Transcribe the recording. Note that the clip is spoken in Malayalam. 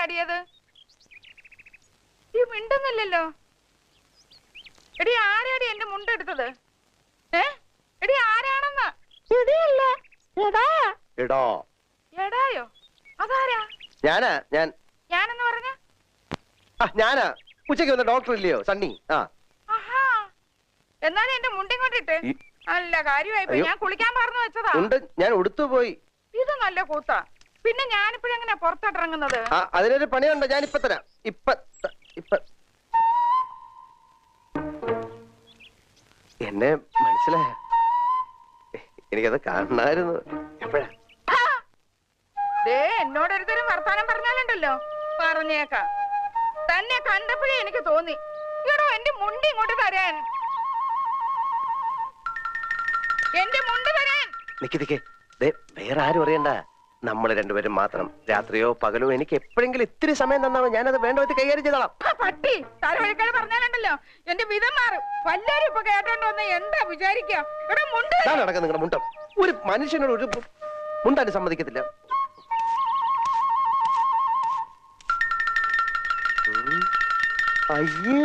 ആടിയത്? ഈ മിണ്ടുന്നില്ലല്ലോ. എടി ആരാടി എന്റെ മുണ്ടെടുത്തത്? എടി ആരാണെന്ന്? എടായോ? അതാരാ? ഞാനെന്ന് പറഞ്ഞ ഞാനാ. ഉച്ചയ്ക്ക് വന്ന ഡോക്ടർ ഇല്ലയോ സണ്ണി? എന്നാലും എന്റെ മുണ്ടിങ്ങോട്ടിട്ട് നല്ല കാര്യമായി. ഞാൻ കുളിക്കാൻ പറഞ്ഞു വെച്ചതാ. ഞാൻ ഉടുത്തുപോയി. ഇത് നല്ല കൂത്താ. പിന്നെ ഞാനിപ്പോഴെങ്ങനെ പുറത്തോട്ടിറങ്ങുന്നത്? അതിനൊരു പണിയുണ്ട്, ഞാനിപ്പ തരാം. എന്നെ മനസ്സിലായ? എനിക്കത് കാണായിരുന്നു. എപ്പോഴാ? എന്നോടൊരുത്തരും വർത്താനം പറഞ്ഞാലുണ്ടല്ലോ, പറഞ്ഞേക്കാം. തന്നെ കണ്ടപ്പോഴേ എനിക്ക് തോന്നി, എടോ എന്റെ മുണ്ട് ഇങ്ങോട്ട് തരാൻ. എന്റെ മുണ്ട് തരാൻ. നിക്ക് വേറെ ആരും അറിയണ്ട, നമ്മള് രണ്ടുപേരും മാത്രം. രാത്രിയോ പകലോ എനിക്ക് എപ്പോഴെങ്കിലും ഇത്തിരി സമയം തന്നാ ഞാനത് വേണ്ട വിധത്തിൽ കൈകാര്യം ചെയ്തോളാം. പട്ടി തലവഴിക്കാട് പറഞ്ഞാലുണ്ടല്ലോ എന്റെ വിധം മാറും. വല്ലാരും ഇപ്പൊ കേട്ടോണ്ട് വന്ന എന്താ വിചാരിക്കാം? ഇവിടെ മുണ്ട് നടക്കാം. നിങ്ങളുടെ മുണ്ടം ഒരു മനുഷ്യനോട് ഒരു മുണ്ടാനും സമ്മതിക്കത്തില്ല. അയ്യേ